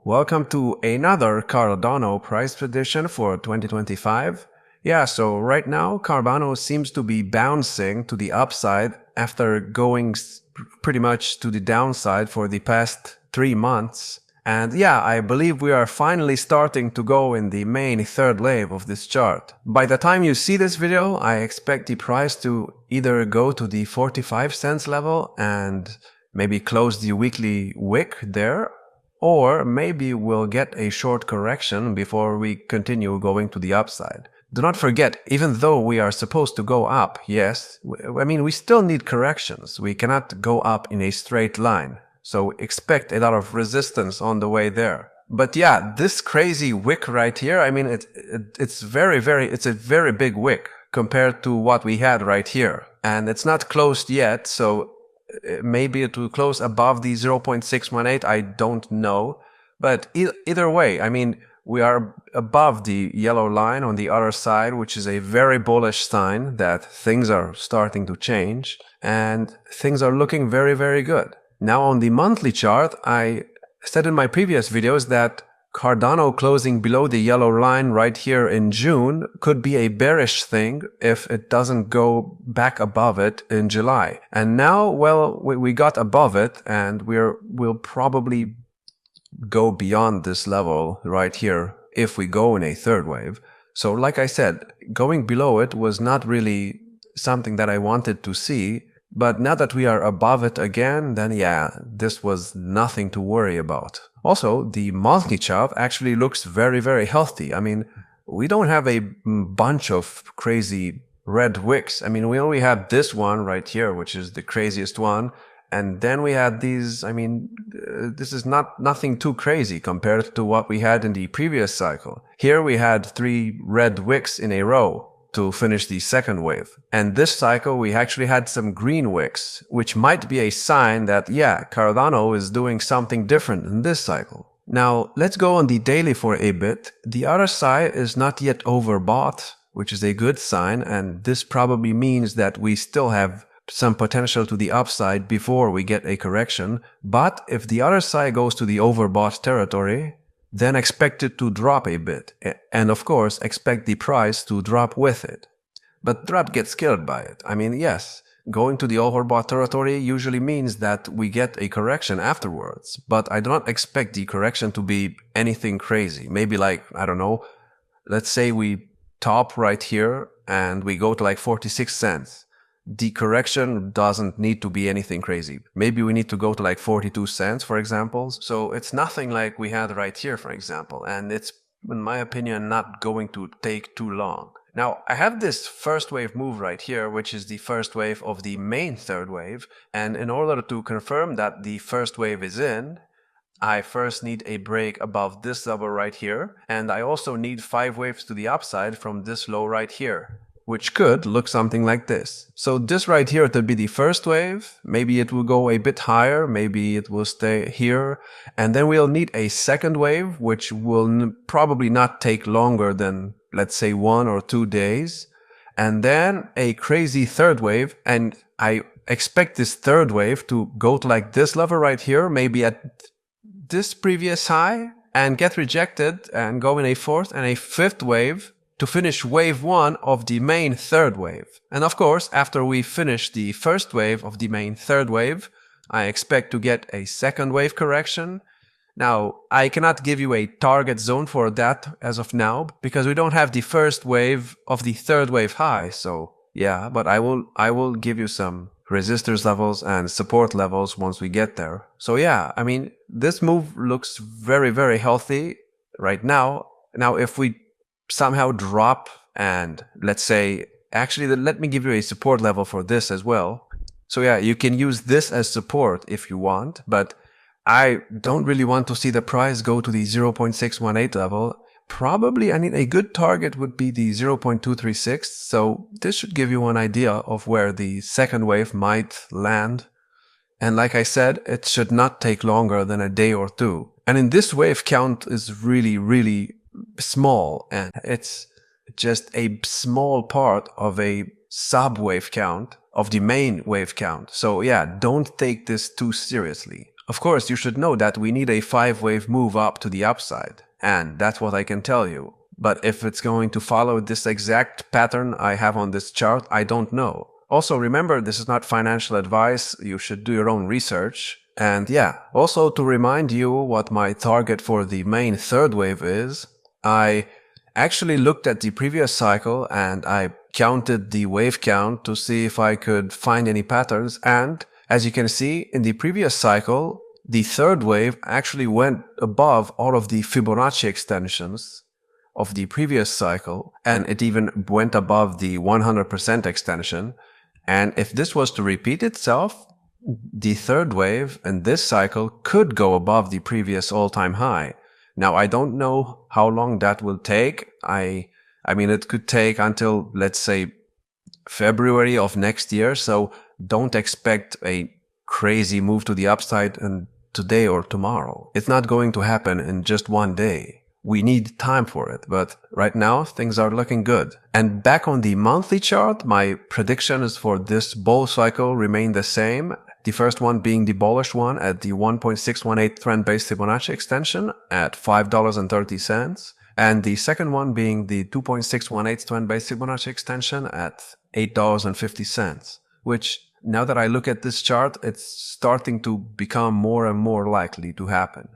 Welcome to another Cardano price prediction for 2025. Yeah, so right now Cardano seems to be bouncing to the upside after going pretty much to the downside for the past 3 months. And yeah, I believe we are finally starting to go in the main third wave of this chart. By the time you see this video, I expect the price to either go to the 45 cents level and maybe close the weekly wick there, or maybe we'll get a short correction before we continue going to the upside. Do not forget, even though we are supposed to go up, yes, we still need corrections. We cannot go up in a straight line. So expect a lot of resistance on the way there. But yeah, this crazy wick right here, it's a very big wick compared to what we had right here. And it's not closed yet, so maybe it will close above the 0.618, I don't know. But either way, we are above the yellow line on the other side, which is a very bullish sign that things are starting to change and things are looking very, very good. Now on the monthly chart, I said in my previous videos that Cardano closing below the yellow line right here in June could be a bearish thing if it doesn't go back above it in July. And now, well, we got above it and we'll probably go beyond this level right here if we go in a third wave. So like I said, going below it was not really something that I wanted to see. But now that we are above it again, then yeah, this was nothing to worry about. Also, the monthly chart actually looks very, very healthy. We don't have a bunch of crazy red wicks. We only had this one right here, which is the craziest one. And then we had these, this is nothing too crazy compared to what we had in the previous cycle. Here we had 3 red wicks in a row to finish the second wave. And this cycle we actually had some green wicks, which might be a sign that, yeah, Cardano is doing something different in this cycle. Now, let's go on the daily for a bit. The other side is not yet overbought, which is a good sign, and this probably means that we still have some potential to the upside before we get a correction. But if the other side goes to the overbought territory, then expect it to drop a bit, and of course expect the price to drop with it. But drop gets killed by it. Yes, going to the overbought territory usually means that we get a correction afterwards, but I do not expect the correction to be anything crazy. Maybe like, I don't know, let's say we top right here and we go to like 46 cents. The correction doesn't need to be anything crazy. Maybe we need to go to like 42 cents, for example. So it's nothing like we had right here, for example. And it's, in my opinion, not going to take too long. Now, I have this first wave move right here, which is the first wave of the main third wave. And in order to confirm that the first wave is in, I first need a break above this level right here. And I also need 5 waves to the upside from this low right here, which could look something like this. So this right here will be the first wave. Maybe it will go a bit higher. Maybe it will stay here. And then we'll need a second wave, which will probably not take longer than, let's say, 1 or 2 days. And then a crazy third wave. And I expect this third wave to go to like this level right here, maybe at this previous high, and get rejected and go in a fourth and a fifth wave to finish wave 1 of the main third wave. And of course, after we finish the first wave of the main third wave, I expect to get a second wave correction. Now, I cannot give you a target zone for that as of now, because we don't have the first wave of the third wave high. So yeah, but I will give you some resistors levels and support levels once we get there. So yeah, this move looks very, very healthy right now. Now, if we somehow drop and let's say, actually, let me give you a support level for this as well. So yeah, you can use this as support if you want, but I don't really want to see the price go to the 0.618 level. Probably, a good target would be the 0.236. So this should give you an idea of where the second wave might land. And like I said, it should not take longer than a day or 2. And in this wave count is really, really small, and it's just a small part of a sub wave count of the main wave count. So yeah, don't take this too seriously. Of course, you should know that we need a 5-wave move up to the upside, and that's what I can tell you. But if it's going to follow this exact pattern I have on this chart, I don't know. Also, remember, this is not financial advice. You should do your own research. And yeah, also to remind you what my target for the main third wave is, I actually looked at the previous cycle and I counted the wave count to see if I could find any patterns, and as you can see, in the previous cycle, the third wave actually went above all of the Fibonacci extensions of the previous cycle, and it even went above the 100% extension. And if this was to repeat itself, the third wave in this cycle could go above the previous all-time high. Now, I don't know how long that will take. I mean, it could take until, let's say, February of next year, so don't expect a crazy move to the upside in today or tomorrow. It's not going to happen in just one day. We need time for it, but right now things are looking good. And back on the monthly chart, my predictions for this bull cycle remain the same. The first one being the bullish one at the 1.618 trend-based Fibonacci extension at $5.30. And the second one being the 2.618 trend-based Fibonacci extension at $8.50, which now that I look at this chart, it's starting to become more and more likely to happen.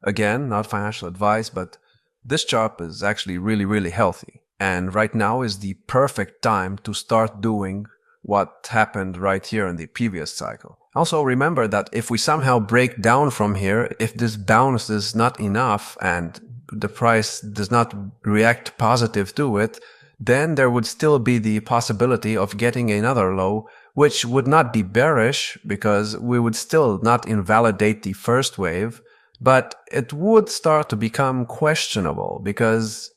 Again, not financial advice, but this chart is actually really healthy. And right now is the perfect time to start doing what happened right here in the previous cycle. Also remember that if we somehow break down from here, if this bounce is not enough and the price does not react positive to it, then there would still be the possibility of getting another low, which would not be bearish because we would still not invalidate the first wave, but it would start to become questionable because,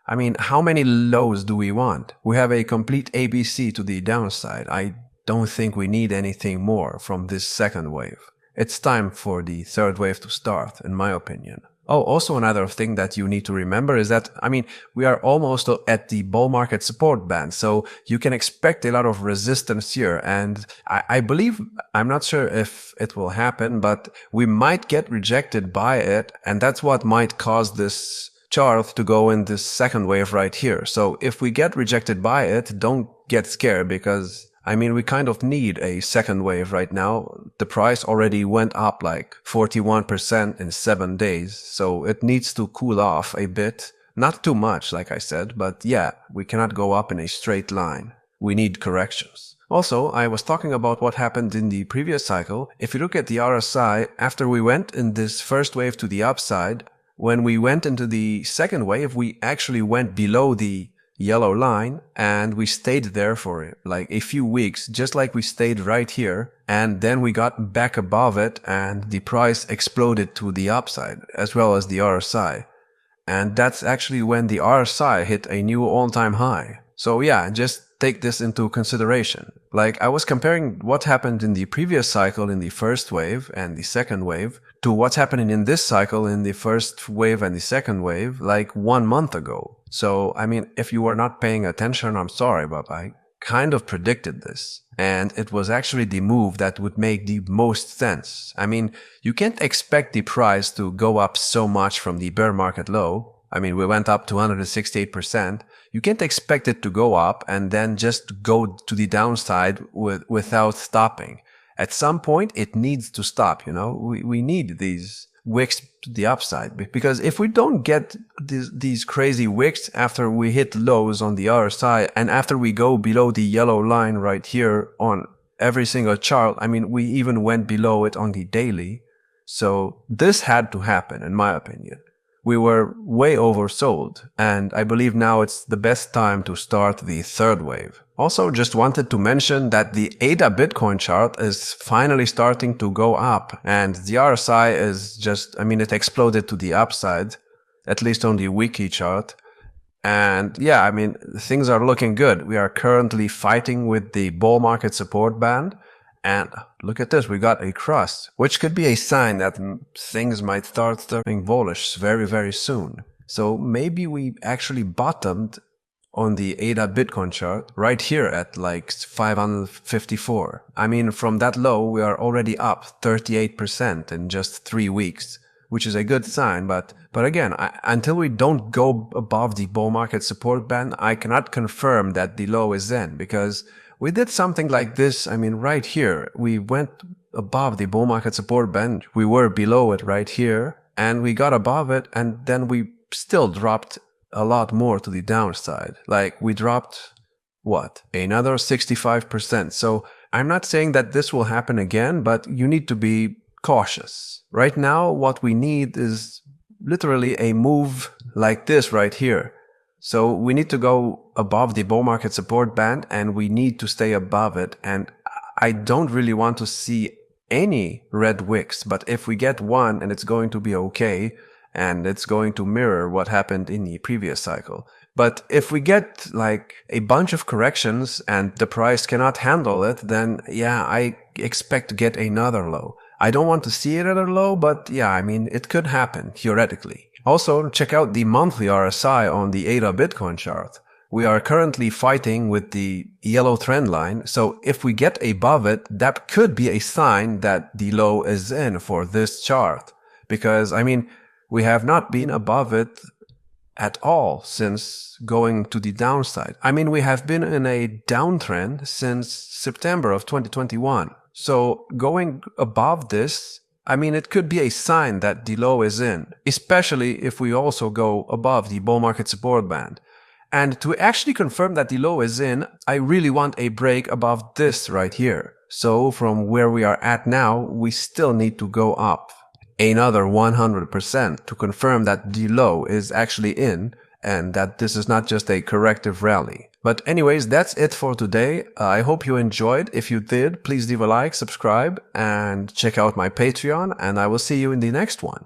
I mean, how many lows do we want? We have a complete ABC to the downside. I don't think we need anything more from this second wave. It's time for the third wave to start, in my opinion. Oh, also another thing that you need to remember is that, I mean, we are almost at the bull market support band, so you can expect a lot of resistance here. And I believe, I'm not sure if it will happen, but we might get rejected by it, and that's what might cause this chart to go in this second wave right here. So if we get rejected by it, don't get scared because, I mean, we kind of need a second wave right now. The price already went up like 41% in 7 days, so it needs to cool off a bit. Not too much, like I said, but yeah, we cannot go up in a straight line. We need corrections. Also, I was talking about what happened in the previous cycle. If you look at the RSI, after we went in this first wave to the upside, when we went into the second wave, we actually went below the yellow line and we stayed there for like a few weeks, just like we stayed right here, and then we got back above it and the price exploded to the upside as well as the RSI, and that's actually when the RSI hit a new all-time high. So yeah, just take this into consideration. Like, I was comparing what happened in the previous cycle in the first wave and the second wave to what's happening in this cycle in the first wave and the second wave like 1 month ago. So, I mean, if you were not paying attention, I'm sorry, but I kind of predicted this. And it was actually the move that would make the most sense. I mean, you can't expect the price to go up so much from the bear market low. I mean, we went up to 168%. You can't expect it to go up and then just go to the downside without stopping. At some point, it needs to stop, you know? We need these wicks to the upside, because if we don't get these crazy wicks after we hit lows on the RSI and after we go below the yellow line right here on every single chart, I mean, we even went below it on the daily. So this had to happen, in my opinion. We were way oversold, and I believe now it's the best time to start the third wave. Also, just wanted to mention that the ADA Bitcoin chart is finally starting to go up, and the RSI is just, I mean, it exploded to the upside, at least on the weekly chart. And yeah, I mean, things are looking good. We are currently fighting with the bull market support band. And look at this, we got a crust, which could be a sign that things might start turning bullish very soon. So maybe we actually bottomed on the ADA Bitcoin chart right here at like 554. I mean, from that low, we are already up 38% in just 3 weeks, which is a good sign. But again, until we don't go above the bull market support band, I cannot confirm that the low is in, because we did something like this. I mean, right here, we went above the bull market support band. We were below it right here, and we got above it, and then we still dropped a lot more to the downside. Like, we dropped, what, another 65%. So I'm not saying that this will happen again, but you need to be cautious. Right now, what we need is literally a move like this right here. So we need to go above the bull market support band, and we need to stay above it. And I don't really want to see any red wicks, but if we get one, and it's going to be okay, and it's going to mirror what happened in the previous cycle. But if we get like a bunch of corrections and the price cannot handle it, then yeah, I expect to get another low. I don't want to see it at a low, but yeah, I mean, it could happen, theoretically. Also, check out the monthly RSI on the ADA Bitcoin chart. We are currently fighting with the yellow trend line, so if we get above it, that could be a sign that the low is in for this chart. Because, I mean, we have not been above it at all since going to the downside. I mean, we have been in a downtrend since September of 2021. So going above this, I mean, it could be a sign that the low is in, especially if we also go above the bull market support band. And to actually confirm that the low is in, I really want a break above this right here. So from where we are at now, we still need to go up another 100% to confirm that the low is actually in and that this is not just a corrective rally. But anyways, that's it for today. I hope you enjoyed. If you did, please leave a like, subscribe, and check out my Patreon, and I will see you in the next one.